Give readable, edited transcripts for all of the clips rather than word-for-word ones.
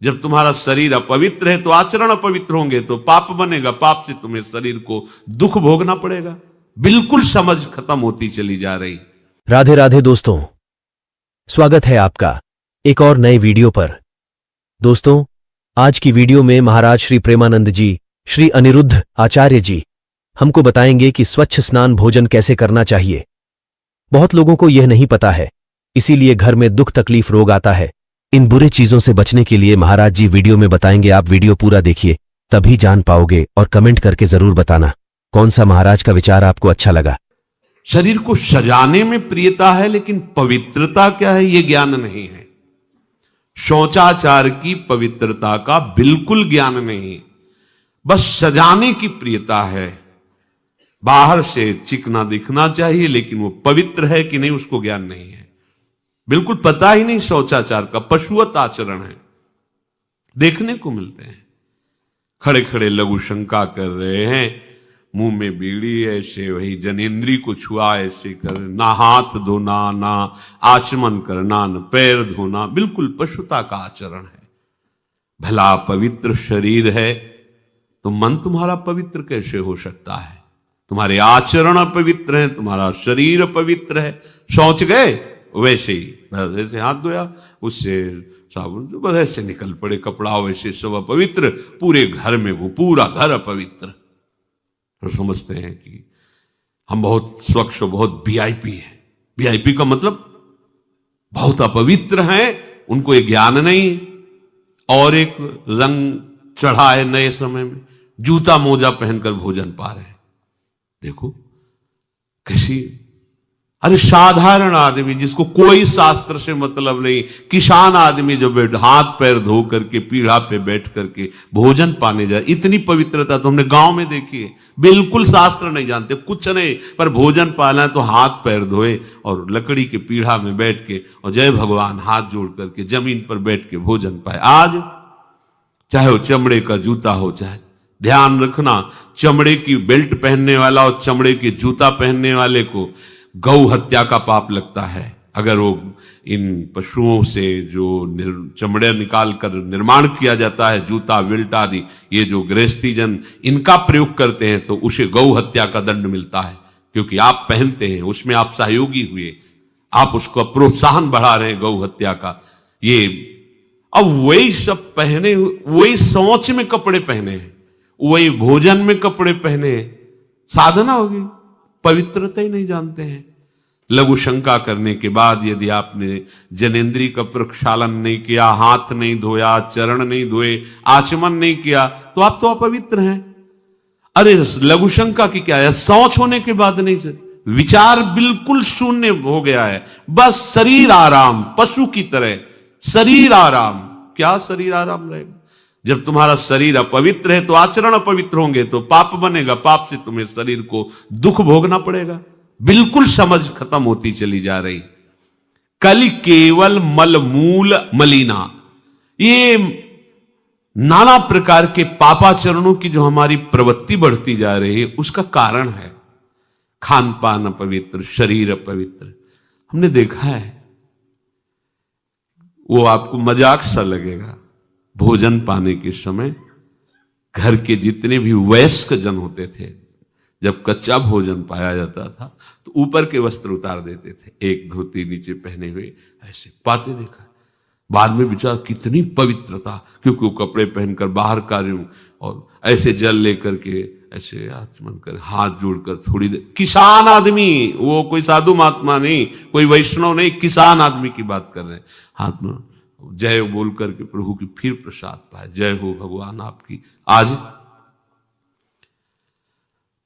जब तुम्हारा शरीर अपवित्र है तो आचरण अपवित्र होंगे तो पाप बनेगा, पाप से तुम्हें शरीर को दुख भोगना पड़ेगा। बिल्कुल समझ खत्म होती चली जा रही। राधे राधे दोस्तों, स्वागत है आपका एक और नए वीडियो पर। दोस्तों, आज की वीडियो में महाराज श्री प्रेमानंद जी, श्री अनिरुद्ध आचार्य जी हमको बताएंगे कि स्वच्छ स्नान भोजन कैसे करना चाहिए। बहुत लोगों को यह नहीं पता है, इसीलिए घर में दुख तकलीफ रोग आता है। इन बुरे चीजों से बचने के लिए महाराज जी वीडियो में बताएंगे। आप वीडियो पूरा देखिए, तभी जान पाओगे। और कमेंट करके जरूर बताना कौन सा महाराज का विचार आपको अच्छा लगा। शरीर को सजाने में प्रियता है, लेकिन पवित्रता क्या है यह ज्ञान नहीं है। शौचाचार की पवित्रता का बिल्कुल ज्ञान नहीं, बस सजाने की प्रियता है। बाहर से चिकना दिखना चाहिए, लेकिन वो पवित्र है कि नहीं उसको ज्ञान नहीं है। बिल्कुल पता ही नहीं शौचाचार का, पशुवत आचरण है। देखने को मिलते हैं खड़े खड़े लघु शंका कर रहे हैं, मुंह में बीड़ी, ऐसे वही जनेंद्री को छुआ ऐसे कर, ना हाथ धोना, ना आचमन करना, न पैर धोना, बिल्कुल पशुता का आचरण है। भला पवित्र शरीर है तो मन तुम्हारा पवित्र कैसे हो सकता है? तुम्हारे आचरण अपवित्र हैं, तुम्हारा शरीर अपवित्र है। शौच गए वैसे ही, बस ऐसे हाथ धोया, उससे साबुन, बस ऐसे निकल पड़े कपड़ा, वैसे सब अपवित्र। पूरे घर में वो पूरा घर अपवित्र। तो समझते हैं कि हम बहुत स्वच्छ, बहुत वीआईपी हैं। वीआईपी का मतलब बहुत अपवित्र हैं, उनको ये ज्ञान नहीं। और एक रंग चढ़ा है नए समय में, जूता मोजा पहनकर भोजन पा रहे हैं। देखो कैसी, अरे साधारण आदमी जिसको कोई शास्त्र से मतलब नहीं, किसान आदमी जो हाथ पैर धो करके पीढ़ा पे बैठ करके भोजन पाने जाए, इतनी पवित्रता तो हमने गांव में देखी है। बिल्कुल शास्त्र नहीं जानते, कुछ नहीं, पर भोजन पाना है तो हाथ पैर धोए और लकड़ी के पीढ़ा में बैठ के और जय भगवान हाथ जोड़ करके जमीन पर बैठ के भोजन पाए। आज चाहे वो चमड़े का जूता हो, चाहे, ध्यान रखना, चमड़े की बेल्ट पहनने वाला और चमड़े के जूता पहनने वाले को गौ हत्या का पाप लगता है। अगर वो इन पशुओं से जो चमड़े निकाल कर निर्माण किया जाता है, जूता बेल्ट आदि, ये जो गृहस्थी जन इनका प्रयोग करते हैं, तो उसे गौ हत्या का दंड मिलता है। क्योंकि आप पहनते हैं, उसमें आप सहयोगी हुए, आप उसको प्रोत्साहन बढ़ा रहे हैं गौ हत्या का। ये अब वही सब पहने, वही शौच में कपड़े पहने हैं, वही भोजन में कपड़े पहने हैं, साधना होगी, पवित्रता ही नहीं जानते हैं। लघु शंका करने के बाद यदि आपने जनेंद्री का प्रक्षालन नहीं किया, हाथ नहीं धोया, चरण नहीं धोए, आचमन नहीं किया, तो आप तो अपवित्र हैं। अरे लघु शंका की क्या है, शौच होने के बाद नहीं से विचार बिल्कुल शून्य हो गया है। बस शरीर आराम, पशु की तरह शरीर आराम। क्या शरीर आराम रहेगा? जब तुम्हारा शरीर अपवित्र है तो आचरण अपवित्र होंगे तो पाप बनेगा, पाप से तुम्हें शरीर को दुख भोगना पड़ेगा। बिल्कुल समझ खत्म होती चली जा रही। कल केवल मल मूल मलिना, ये नाना प्रकार के पापाचरणों की जो हमारी प्रवृत्ति बढ़ती जा रही है, उसका कारण है खान पान अपवित्र, शरीर अपवित्र। हमने देखा है, वो आपको मजाक सा लगेगा, भोजन पाने के समय घर के जितने भी वयस्क जन होते थे, जब कच्चा भोजन पाया जाता था तो ऊपर के वस्त्र उतार देते थे, एक धोती नीचे पहने हुए ऐसे पाते देखा। बाद में विचार कितनी पवित्रता, क्योंकि वो कपड़े पहनकर बाहर कार्यों और ऐसे जल लेकर के ऐसे आचमन कर हाथ जोड़कर थोड़ी देर, किसान आदमी, वो कोई साधु महात्मा नहीं, कोई वैष्णव नहीं, किसान आदमी की बात कर रहे हैं। हाथ में जय बोल करके प्रभु की फिर प्रसाद पाए, जय हो भगवान आपकी। आज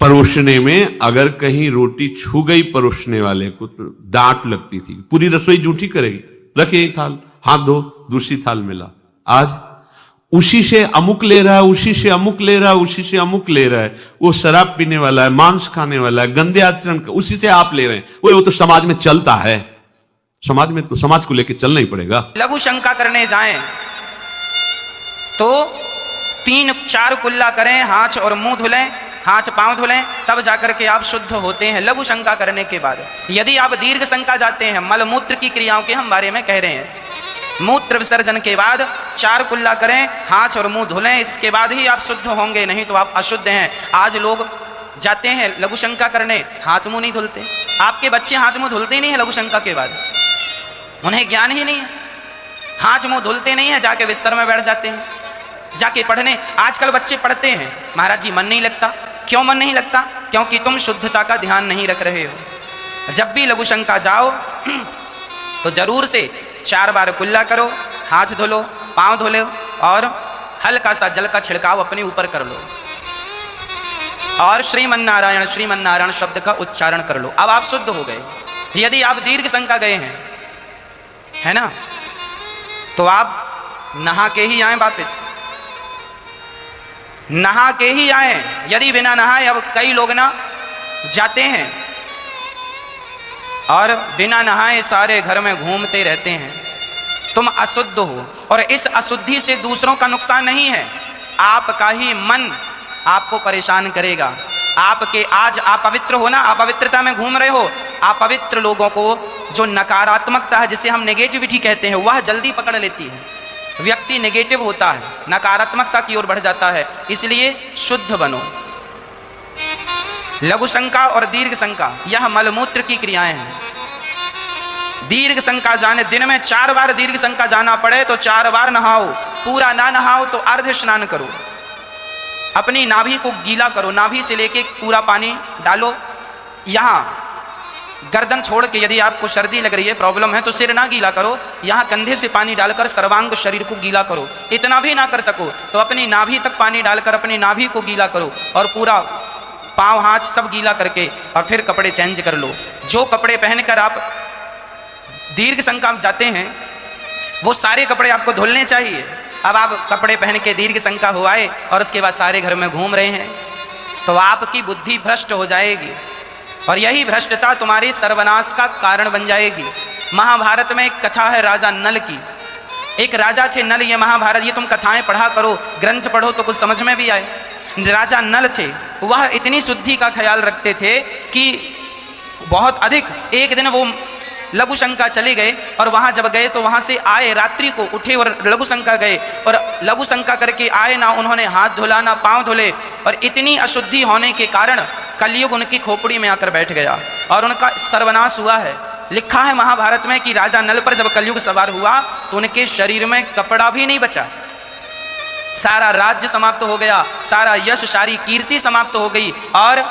परोसने में अगर कहीं रोटी छू गई परोसने वाले को तो डांट लगती थी, पूरी रसोई झूठी करेगी, रखे यही थाल, हाथ धो, दूसरी थाल में ला। आज उसी से अमुक ले रहा है, उसी से अमुक ले रहा है, उसी से अमुक ले रहा है। वो शराब पीने वाला है, मांस खाने वाला है, गंदे आचरण, उसी से आप ले रहे हैं। वो तो समाज में चलता है, समाज में तो समाज को लेकर चलना ही पड़ेगा। लघु शंका करने जाएं तो 3-4 कुल्ला करें, हाथ और मुंह धुलें, हाथ पांव धुलें, तब जाकर के आप शुद्ध होते हैं लघु शंका करने के बाद। यदि आप दीर्घ शंका जाते हैं, मल मूत्र की क्रियाओं के हम बारे में कह रहे हैं, मूत्र विसर्जन के बाद 4 कुल्ला करें, हाथ और मुंह धुलें, इसके बाद ही आप शुद्ध होंगे, नहीं तो आप अशुद्ध हैं। आज लोग जाते हैं लघु शंका करने, हाथ मुंह नहीं धुलते। आपके बच्चे हाथ मुंह धुलते ही नहीं है लघु शंका के बाद, उन्हें ज्ञान ही नहीं है, हाथ मुंह धुलते नहीं है, जाके बिस्तर में बैठ जाते हैं, जाके पढ़ने। आजकल बच्चे पढ़ते हैं, महाराज जी मन नहीं लगता। क्यों मन नहीं लगता? क्योंकि तुम शुद्धता का ध्यान नहीं रख रहे हो। जब भी लघु शंका जाओ तो जरूर से 4 बार कुल्ला करो, हाथ धुलो, पांव धुलो और हल्का सा जल का छिड़काव अपने ऊपर कर लो और श्रीमन्नारायण शब्द का उच्चारण कर लो। अब आप शुद्ध हो गए। यदि आप दीर्घ शंका गए हैं, है ना, तो आप नहा के ही आए, वापस नहा के ही आए। यदि बिना नहाए, अब कई लोग ना जाते हैं और बिना नहाए सारे घर में घूमते रहते हैं। तुम अशुद्ध हो और इस अशुद्धि से दूसरों का नुकसान नहीं है, आपका ही मन आपको परेशान करेगा। आपके आज आप पवित्र हो ना, अपवित्रता में घूम रहे हो। अपवित्र लोगों को जो नकारात्मकता है, जिसे हम नेगेटिविटी कहते हैं, वह जल्दी पकड़ लेती है। व्यक्ति नेगेटिव होता है, नकारात्मकता की ओर बढ़ जाता है। इसलिए शुद्ध बनो। लघु शंका और दीर्घ शंका यह मलमूत्र की क्रियाएं हैं। दीर्घ शंका जाने, दिन में 4 बार दीर्घ शंका जाना पड़े तो 4 बार नहाओ, पूरा ना नहाओ तो अर्ध स्नान करो। अपनी नाभि को गीला करो, नाभि से लेके पूरा पानी डालो। यहाँ गर्दन छोड़ के, यदि आपको सर्दी लग रही है, प्रॉब्लम है, तो सिर ना गीला करो, यहाँ कंधे से पानी डालकर सर्वांग शरीर को गीला करो। इतना भी ना कर सको तो अपनी नाभि तक पानी डालकर अपनी नाभि को गीला करो और पूरा पाँव हाथ सब गीला करके और फिर कपड़े चेंज कर लो। जो कपड़े पहनकर आप दीर्घ शंका में जाते हैं वो सारे कपड़े आपको धुलने चाहिए। अब आप कपड़े पहन के दीर्घ शंका हो आए और उसके बाद सारे घर में घूम रहे हैं तो आपकी बुद्धि भ्रष्ट हो जाएगी और यही भ्रष्टता तुम्हारी सर्वनाश का कारण बन जाएगी। महाभारत में एक कथा है राजा नल की। एक राजा थे नल, ये महाभारत, ये तुम कथाएं पढ़ा करो, ग्रंथ पढ़ो तो कुछ समझ में भी आए। राजा नल थे, वह इतनी शुद्धि का ख्याल रखते थे कि बहुत अधिक। एक दिन वो लघु शंका चले गए और वहाँ जब गए तो वहाँ से आए, रात्रि को उठे और लघु शंका गए और लघु शंका करके आए, ना उन्होंने हाथ धुला ना पाँव धुले और इतनी अशुद्धि होने के कारण कलयुग उनकी खोपड़ी में आकर बैठ गया और उनका सर्वनाश हुआ है। लिखा है महाभारत में कि राजा नल पर जब कलयुग सवार हुआ तो उनके शरीर में कपड़ा भी नहीं बचा, सारा राज्य समाप्त हो गया, सारा यश सारी कीर्ति समाप्त हो गई और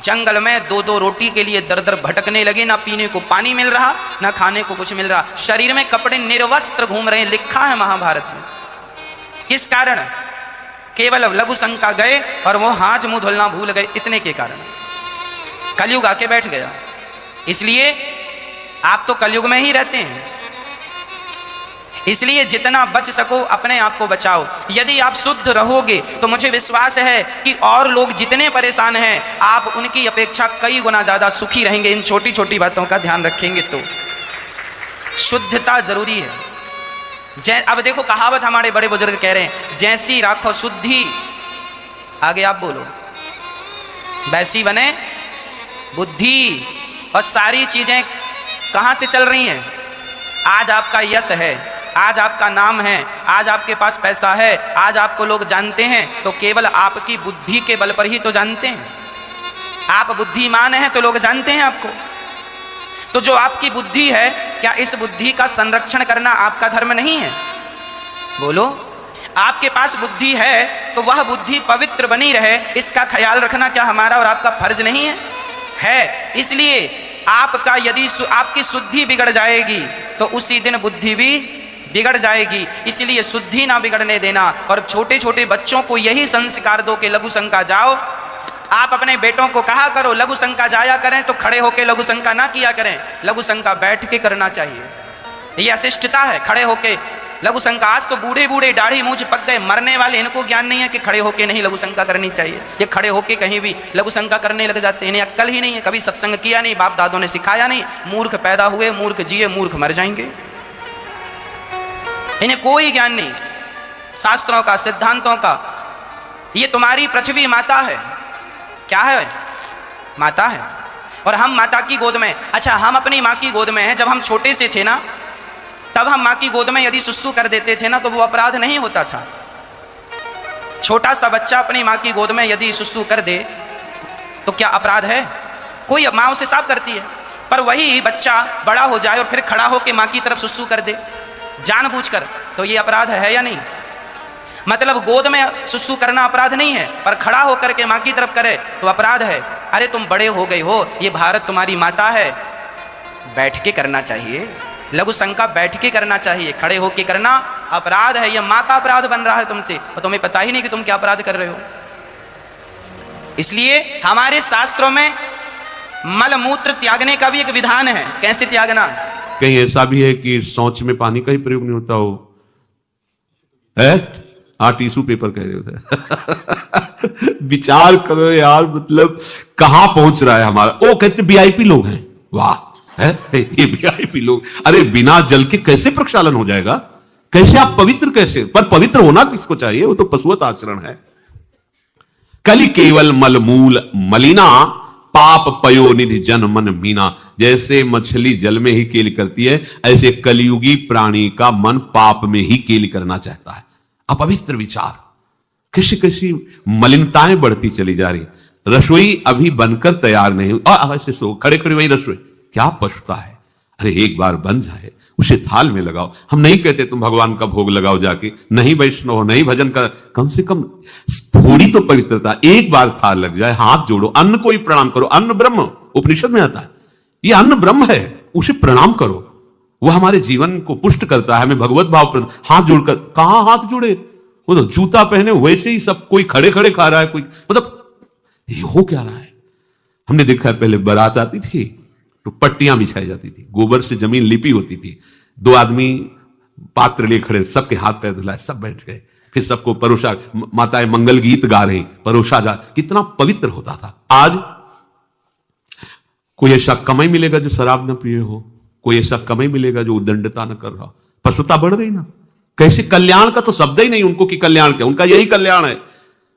जंगल में 2-2 रोटी के लिए दर दर भटकने लगे। ना पीने को पानी मिल रहा, ना खाने को कुछ मिल रहा, शरीर में कपड़े निर्वस्त्र घूम रहे। लिखा है महाभारत में। किस कारण? केवल लघु शंका गए और वो हाथ मुंह धुलना भूल गए, इतने के कारण कलयुग आके बैठ गया। इसलिए आप तो कलयुग में ही रहते हैं, इसलिए जितना बच सको अपने आप को बचाओ। यदि आप शुद्ध रहोगे तो मुझे विश्वास है कि और लोग जितने परेशान हैं आप उनकी अपेक्षा कई गुना ज्यादा सुखी रहेंगे। इन छोटी छोटी बातों का ध्यान रखेंगे तो शुद्धता जरूरी है। अब देखो कहावत हमारे बड़े बुजुर्ग कह रहे हैं, जैसी राखो शुद्धि, आगे आप बोलो, वैसी बने बुद्धि। और सारी चीजें कहां से चल रही हैं? आज आपका यश है, आज आपका नाम है, आज आपके पास पैसा है, आज आपको लोग जानते हैं तो केवल आपकी बुद्धि के बल पर ही तो जानते हैं। आप बुद्धिमान हैं तो लोग जानते हैं आपको। तो जो आपकी बुद्धि है, क्या इस बुद्धि का संरक्षण करना आपका धर्म नहीं है? बोलो। आपके पास बुद्धि है तो वह बुद्धि पवित्र बनी रहे, इसका ख्याल रखना क्या हमारा और आपका फर्ज नहीं है? है। इसलिए आपका यदि आपकी शुद्धि बिगड़ जाएगी तो उसी दिन बुद्धि भी बिगड़ जाएगी। इसलिए शुद्धि ना बिगड़ने देना। और छोटे छोटे बच्चों को यही संस्कार दो कि लघु शंका जाओ। आप अपने बेटों को कहा करो लघु शंका जाया करें तो खड़े होके लघु शंका ना किया करें, लघु शंका बैठ के करना चाहिए। ये अशिष्टता है खड़े होके लघु शंका। आज तो बूढ़े बूढ़े दाढ़ी मूंछ पक गए मरने वाले, इनको ज्ञान नहीं है कि खड़े होके नहीं लघु शंका करनी चाहिए। ये खड़े होके कहीं भी लघु शंका करने लग जाते हैं, इन्हें अक्ल ही नहीं है, कभी सत्संग किया नहीं, बाप दादों ने सिखाया नहीं। मूर्ख पैदा हुए, मूर्ख जिए, मूर्ख मर जाएंगे। इन्हें कोई ज्ञान नहीं शास्त्रों का, सिद्धांतों का। ये तुम्हारी पृथ्वी माता है। क्या है? माता है। और हम माता की गोद में। अच्छा, हम अपनी माँ की गोद में हैं। जब हम छोटे से थे ना तब हम माँ की गोद में यदि सुसु कर देते थे ना तो वो अपराध नहीं होता था। छोटा सा बच्चा अपनी माँ की गोद में यदि सुसु कर दे तो क्या अपराध है? कोई माँ उसे साफ करती है, पर वही बच्चा बड़ा हो जाए और फिर खड़ा होकर माँ की तरफ सुसु कर दे जानबूझकर, तो ये अपराध है या नहीं? मतलब गोद में सुसु करना अपराध नहीं है, पर खड़ा होकर के माँ की तरफ करे तो अपराध है। अरे तुम बड़े हो गए हो, ये भारत तुम्हारी माता है, बैठ के करना चाहिए। लघु शंका बैठ के करना चाहिए, खड़े होके करना अपराध है। ये माता अपराध बन रहा है तुमसे और तुम्हें पता ही नहीं कि तुम क्या अपराध कर रहे हो। इसलिए हमारे शास्त्रों में मल मूत्र त्यागने का भी एक विधान है। कैसे त्यागना? कहीं ऐसा भी है कि शौच में पानी का ही प्रयोग नहीं होता हो? टिश्यू पेपर कह रहे हो। विचार करो यार, मतलब कहां पहुंच रहा है हमारा। ओ कहते वीआईपी लोग हैं, वाह है ये वीआईपी लोग। अरे बिना जल के कैसे प्रक्षालन हो जाएगा? कैसे आप पवित्र कैसे? पर पवित्र होना किसको चाहिए? वो तो पशुवत आचरण है। कलि केवल मल मूल मलिना, पाप पयो निधि जन मन मीना। जैसे मछली जल में ही केली करती है, ऐसे कलियुगी प्राणी का मन पाप में ही केली करना चाहता है। अपवित्र विचार, कैसी कैसी मलिनताएं बढ़ती चली जा रही। रसोई अभी बनकर तैयार नहीं हुई और ऐसे सो खड़े खड़े वही रसोई, क्या पछता है? अरे एक बार बन जाए उसे थाल में लगाओ। हम नहीं कहते तुम भगवान का भोग लगाओ जाके, नहीं वैष्णव हो, नहीं भजन कर, कम से कम थोड़ी तो पवित्रता। एक बार थाल लग जाए, हाथ जोड़ो, अन्न को ही प्रणाम करो। अन्न ब्रह्म, उपनिषद में आता है, ये अन्न ब्रह्म है, उसे प्रणाम करो। वह हमारे जीवन को पुष्ट करता है, हमें भगवत भाव। हाथ जोड़कर कहां हाथ जोड़े? वो तो जूता पहने वैसे ही सब, कोई खड़े खड़े खा रहा है, कोई मतलब ये हो क्या रहा है? हमने देखा है पहले बारात आती थी तो पट्टियां बिछाई जाती थी, गोबर से जमीन लिपी होती थी, दो आदमी पात्र लिए खड़े, सबके हाथ पैर धुलाए, सब बैठ गए, फिर सबको परोसा, माताएं मंगल गीत गा रही, परोसा जा, कितना पवित्र होता था। आज कोई ऐसा कमाई मिलेगा जो शराब न पिए हो, कोई ऐसा कमाई मिलेगा जो उदंडता न कर रहा। पशुता बढ़ रही ना। कैसे? कल्याण का तो शब्द ही नहीं उनको कि कल्याण क्या, उनका यही कल्याण है,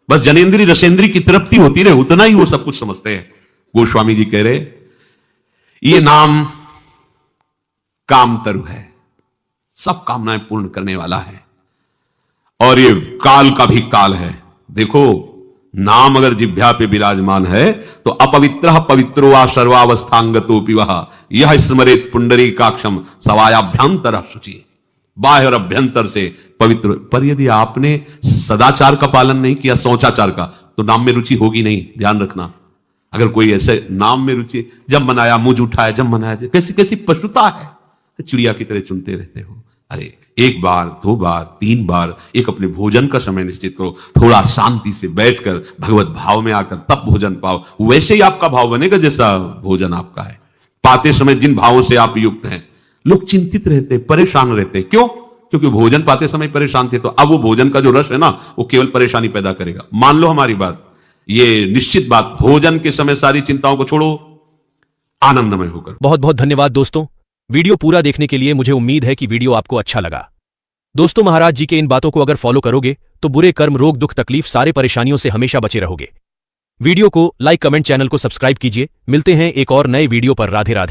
बस जनेन्द्री रसेंद्री की तृप्ति होती रहे, उतना ही वो सब कुछ समझते हैं। गोस्वामी जी कह रहे ये नाम कामतरु है, सब कामनाएं पूर्ण करने वाला है, और ये काल का भी काल है। देखो नाम अगर जिह्वा पे विराजमान है तो अपवित्र पवित्रो वा सर्वावस्थांगतोपि वह यह स्मरेत पुंडरीकाक्षम सवायाभ्यंतर शुचि। बाह्य और अभ्यंतर से पवित्र। पर यदि आपने सदाचार का पालन नहीं किया, शौचाचार का, तो नाम में रुचि होगी नहीं, ध्यान रखना। अगर कोई ऐसे नाम में रुचि, जब मनाया मुझ उठाया, जब मनाया, कैसी कैसी पशुता है, चिड़िया की तरह चुनते रहते हो। अरे एक बार, दो बार, तीन बार, एक अपने भोजन का समय निश्चित करो, थोड़ा शांति से बैठकर भगवत भाव में आकर तब भोजन पाओ। वैसे ही आपका भाव बनेगा जैसा भोजन आपका है। पाते समय जिन भावों से आप युक्त हैं, लोग चिंतित रहते, परेशान रहते। क्यों? क्योंकि भोजन पाते समय परेशान थे, तो अब वो भोजन का जो रस है ना, वो केवल परेशानी पैदा करेगा। मान लो हमारी बात, ये निश्चित बात, भोजन के समय सारी चिंताओं को छोड़ो, आनंदमय होकर। बहुत बहुत धन्यवाद दोस्तों, वीडियो पूरा देखने के लिए। मुझे उम्मीद है कि वीडियो आपको अच्छा लगा। दोस्तों, महाराज जी के इन बातों को अगर फॉलो करोगे तो बुरे कर्म, रोग, दुख, तकलीफ, सारे परेशानियों से हमेशा बचे रहोगे। वीडियो को लाइक, कमेंट, चैनल को सब्सक्राइब कीजिए। मिलते हैं एक और नए वीडियो पर। राधे राधे।